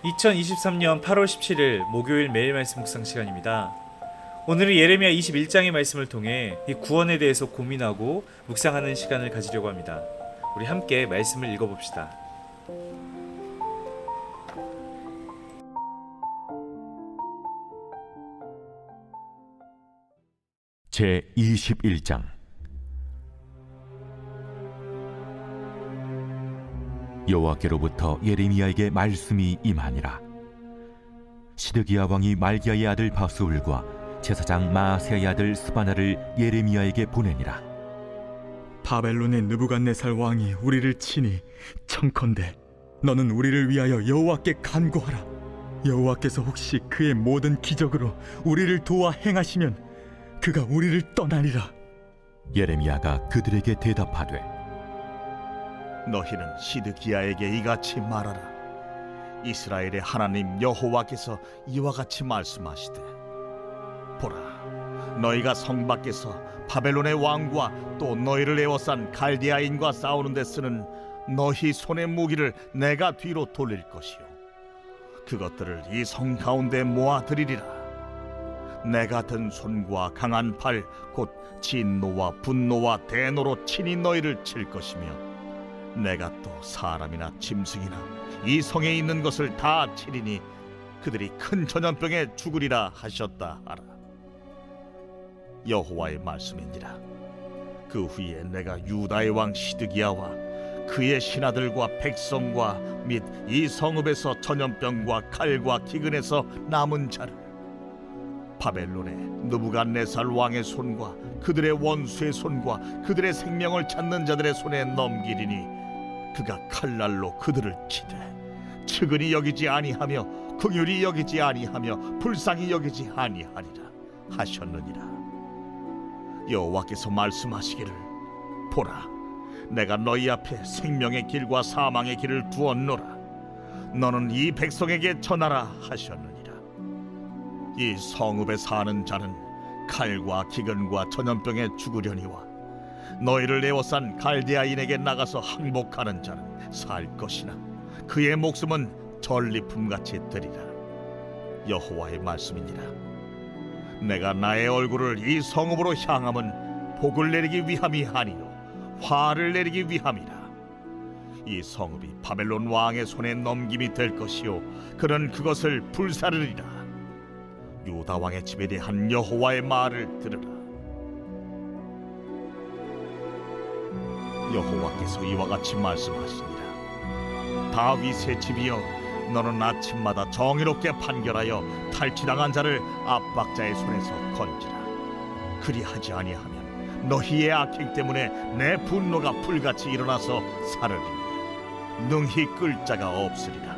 2023년 8월 17일 목요일 매일 말씀 묵상 시간입니다. 오늘은 예레미야 21장의 말씀을 통해 이 구원에 대해서 고민하고 묵상하는 시간을 가지려고 합니다. 우리 함께 말씀을 읽어봅시다. 제21장. 여호와께로부터 예레미야에게 말씀이 임하니라. 시드기야 왕이 말기야의 아들 바수울과 제사장 마아세야의 아들 스바나를 예레미야에게 보내니라. 바벨론의 느부갓네살 왕이 우리를 치니 청컨대 너는 우리를 위하여 여호와께 간구하라. 여호와께서 혹시 그의 모든 기적으로 우리를 도와 행하시면 그가 우리를 떠나리라. 예레미야가 그들에게 대답하되, 너희는 시드기야에게 이같이 말하라. 이스라엘의 하나님 여호와께서 이와 같이 말씀하시되, 보라, 너희가 성 밖에서 바벨론의 왕과 또 너희를 에워싼 갈대아인과 싸우는 데 쓰는 너희 손의 무기를 내가 뒤로 돌릴 것이요, 그것들을 이 성 가운데 모아들이리라. 내가 든 손과 강한 팔, 곧 진노와 분노와 대노로 친히 너희를 칠 것이며, 내가 또 사람이나 짐승이나 이 성에 있는 것을 다 치리니 그들이 큰 전염병에 죽으리라 하셨다 하라. 여호와의 말씀이니라. 그 후에 내가 유다의 왕 시드기야와 그의 신하들과 백성과 및 이 성읍에서 전염병과 칼과 기근에서 남은 자를 바벨론의 느부갓네살 왕의 손과 그들의 원수의 손과 그들의 생명을 찾는 자들의 손에 넘기리니 그가 칼날로 그들을 치되 측은히 여기지 아니하며 긍휼히 여기지 아니하며 불쌍히 여기지 아니하리라 하셨느니라. 여호와께서 말씀하시기를, 보라, 내가 너희 앞에 생명의 길과 사망의 길을 두었노라. 너는 이 백성에게 전하라 하셨느니라. 이 성읍에 사는 자는 칼과 기근과 전염병에 죽으려니와 너희를 에워싼 갈대아인에게 나가서 항복하는 자는 살 것이나 그의 목숨은 전리품같이 되리라. 여호와의 말씀이니라. 내가 나의 얼굴을 이 성읍으로 향함은 복을 내리기 위함이 아니요 화를 내리기 위함이라. 이 성읍이 바벨론 왕의 손에 넘김이 될 것이요 그는 그것을 불사르리라. 유다 왕의 집에 대한 여호와의 말을 들으라. 여호와께서 이와 같이 말씀하시니라. 다윗의 집이여, 너는 아침마다 정의롭게 판결하여 탈취당한 자를 압박자의 손에서 건지라. 그리하지 아니하면 너희의 악행 때문에 내 분노가 불같이 일어나서 사르리니 능히 끌 자가 없으리라.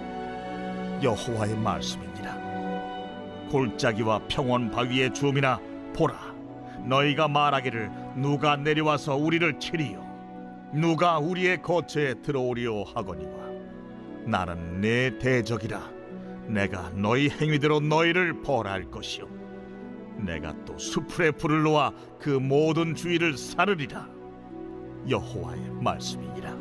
여호와의 말씀이니라. 골짜기와 평원 바위의 주민아, 보라, 너희가 말하기를 누가 내려와서 우리를 치리요 누가 우리의 거처에 들어오리요 하거니와 나는 내 대적이라. 내가 너희 행위대로 너희를 벌할 것이요 내가 또 수풀에 불을 놓아 그 모든 주위를 사르리라. 여호와의 말씀이니라.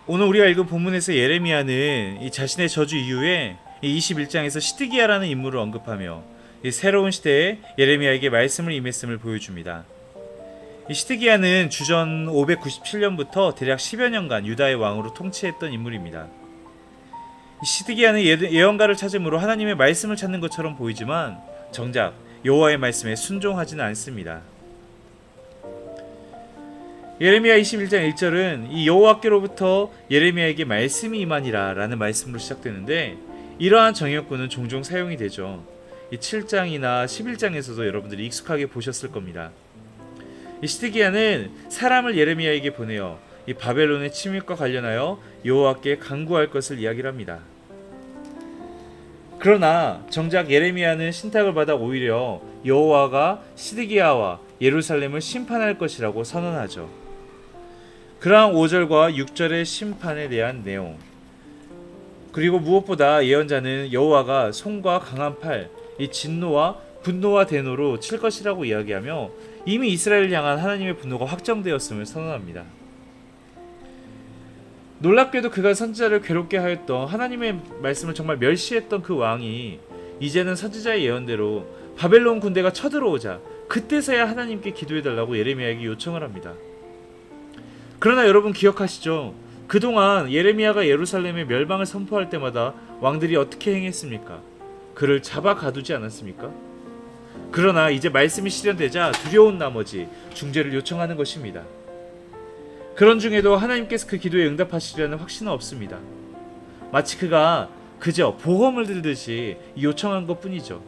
오늘 우리가 읽은 본문에서 예레미야는 이 자신의 저주 이후에 이 21장에서 시드기야라는 인물을 언급하며 이 새로운 시대에 예레미야에게 말씀을 임했음을 보여줍니다. 이 시드기야는 주전 597년부터 대략 10여 년간 유다의 왕으로 통치했던 인물입니다. 이 시드기야는 예언가를 찾음으로 하나님의 말씀을 찾는 것처럼 보이지만 정작 여호와의 말씀에 순종하지는 않습니다. 예레미야 21장 1절은 이 여호와께로부터 예레미야에게 말씀이 임하니라 라는 말씀으로 시작되는데, 이러한 정형구는 종종 사용이 되죠. 이 7장이나 11장에서도 여러분들이 익숙하게 보셨을 겁니다. 이 시드기야는 사람을 예레미야에게 보내어 이 바벨론의 침입과 관련하여 여호와께 간구할 것을 이야기를 합니다. 그러나 정작 예레미야는 신탁을 받아 오히려 여호와가 시드기야와 예루살렘을 심판할 것이라고 선언하죠. 그러한 5절과 6절의 심판에 대한 내용, 그리고 무엇보다 예언자는 여호와가 손과 강한 팔, 이 진노와 분노와 대노로 칠 것이라고 이야기하며 이미 이스라엘을 향한 하나님의 분노가 확정되었음을 선언합니다. 놀랍게도 그가 선지자를 괴롭게 하였던 하나님의 말씀을 정말 멸시했던 그 왕이 이제는 선지자의 예언대로 바벨론 군대가 쳐들어오자 그때서야 하나님께 기도해달라고 예레미야에게 요청을 합니다. 그러나 여러분 기억하시죠? 그동안 예레미야가 예루살렘의 멸망을 선포할 때마다 왕들이 어떻게 행했습니까? 그를 잡아 가두지 않았습니까? 그러나 이제 말씀이 실현되자 두려운 나머지 중재를 요청하는 것입니다. 그런 중에도 하나님께서 그 기도에 응답하시리라는 확신은 없습니다. 마치 그가 그저 보험을 들듯이 요청한 것뿐이죠.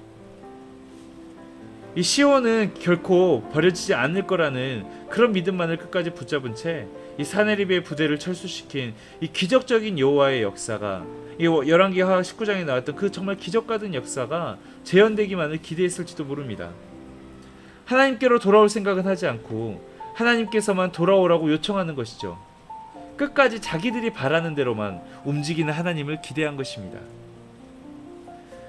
이 시온은 결코 버려지지 않을 거라는 그런 믿음만을 끝까지 붙잡은 채 이 사네립의 부대를 철수시킨 이 기적적인 여호와의 역사가, 이 열왕기하 19장에 나왔던 그 정말 기적 같은 역사가 재현되기만을 기대했을지도 모릅니다. 하나님께로 돌아올 생각은 하지 않고 하나님께서만 돌아오라고 요청하는 것이죠. 끝까지 자기들이 바라는 대로만 움직이는 하나님을 기대한 것입니다.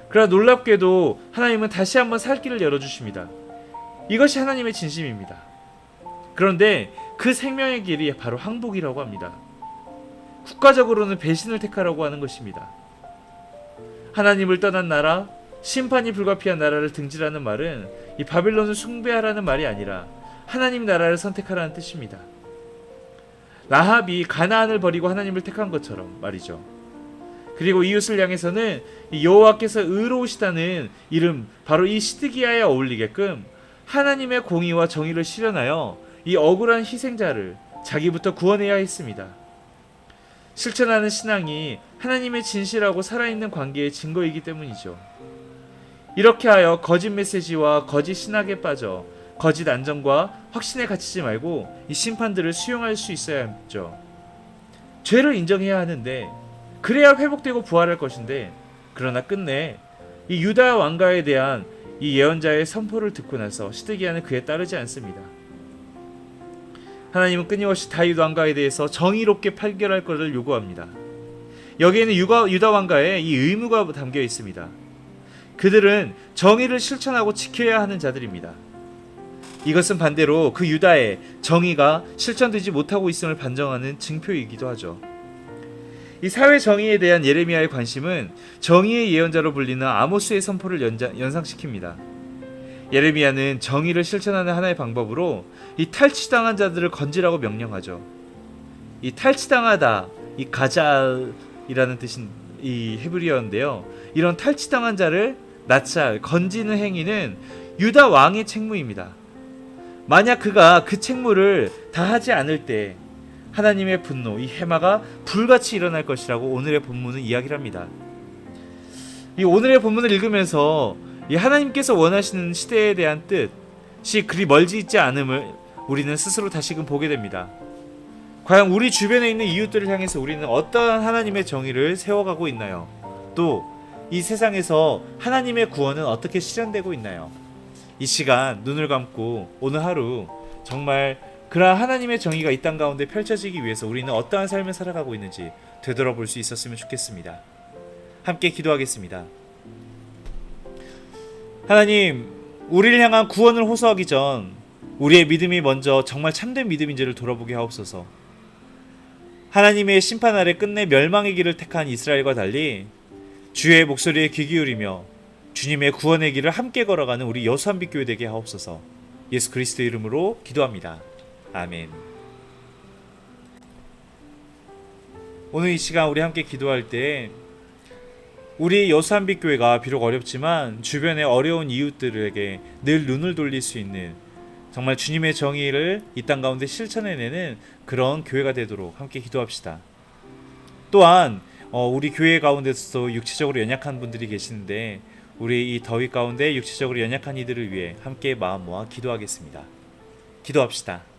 그러나 놀랍게도 하나님은 다시 한번 살 길을 열어주십니다. 이것이 하나님의 진심입니다. 그런데 그 생명의 길이 바로 항복이라고 합니다. 국가적으로는 배신을 택하라고 하는 것입니다. 하나님을 떠난 나라, 심판이 불가피한 나라를 등지라는 말은 이 바빌론을 숭배하라는 말이 아니라 하나님 나라를 선택하라는 뜻입니다. 라합이 가나안을 버리고 하나님을 택한 것처럼 말이죠. 그리고 이웃을 향해서는 여호와께서 의로우시다는 이름, 바로 이 시드기야에 어울리게끔 하나님의 공의와 정의를 실현하여 이 억울한 희생자를 자기부터 구원해야 했습니다. 실천하는 신앙이 하나님의 진실하고 살아있는 관계의 증거이기 때문이죠. 이렇게 하여 거짓 메시지와 거짓 신학에 빠져 거짓 안정과 확신에 갇히지 말고 이 심판들을 수용할 수 있어야 했죠. 죄를 인정해야 하는데, 그래야 회복되고 부활할 것인데, 그러나 끝내 이 유다 왕가에 대한 이 예언자의 선포를 듣고 나서 시드기야는 그에 따르지 않습니다. 하나님은 끊임없이 다윗 왕가에 대해서 정의롭게 판결할 것을 요구합니다. 여기에는 유다 왕가의 이 의무가 담겨 있습니다. 그들은 정의를 실천하고 지켜야 하는 자들입니다. 이것은 반대로 그 유다의 정의가 실천되지 못하고 있음을 반증하는 증표이기도 하죠. 이 사회 정의에 대한 예레미야의 관심은 정의의 예언자로 불리는 아모스의 선포를 연상시킵니다. 예레미야는 정의를 실천하는 하나의 방법으로 이 탈취당한 자들을 건지라고 명령하죠. 이 탈취당하다, 이 가잘이라는 뜻인 이 헤브리어인데요. 이런 탈취당한 자를 나찰, 건지는 행위는 유다 왕의 책무입니다. 만약 그가 그 책무를 다하지 않을 때 하나님의 분노, 이 해마가 불같이 일어날 것이라고 오늘의 본문은 이야기를 합니다. 이 오늘의 본문을 읽으면서 이 하나님께서 원하시는 시대에 대한 뜻이 그리 멀지 있지 않음을 우리는 스스로 다시금 보게 됩니다. 과연 우리 주변에 있는 이웃들을 향해서 우리는 어떠한 하나님의 정의를 세워가고 있나요? 또 이 세상에서 하나님의 구원은 어떻게 실현되고 있나요? 이 시간 눈을 감고 오늘 하루 정말 그러한 하나님의 정의가 이 땅 가운데 펼쳐지기 위해서 우리는 어떠한 삶을 살아가고 있는지 되돌아볼 수 있었으면 좋겠습니다. 함께 기도하겠습니다. 하나님, 우리를 향한 구원을 호소하기 전 우리의 믿음이 먼저 정말 참된 믿음인지를 돌아보게 하옵소서. 하나님의 심판 아래 끝내 멸망의 길을 택한 이스라엘과 달리 주의 목소리에 귀 기울이며 주님의 구원의 길을 함께 걸어가는 우리 여수한빛 교회 되게 하옵소서. 예수 그리스도의 이름으로 기도합니다. 아멘. 오늘 이 시간 우리 함께 기도할 때 우리 여수한빛 교회가 비록 어렵지만 주변의 어려운 이웃들에게 늘 눈을 돌릴 수 있는 정말 주님의 정의를 이 땅 가운데 실천해내는 그런 교회가 되도록 함께 기도합시다. 또한 우리 교회 가운데서도 육체적으로 연약한 분들이 계시는데 우리 이 더위 가운데 육체적으로 연약한 이들을 위해 함께 마음 모아 기도하겠습니다. 기도합시다.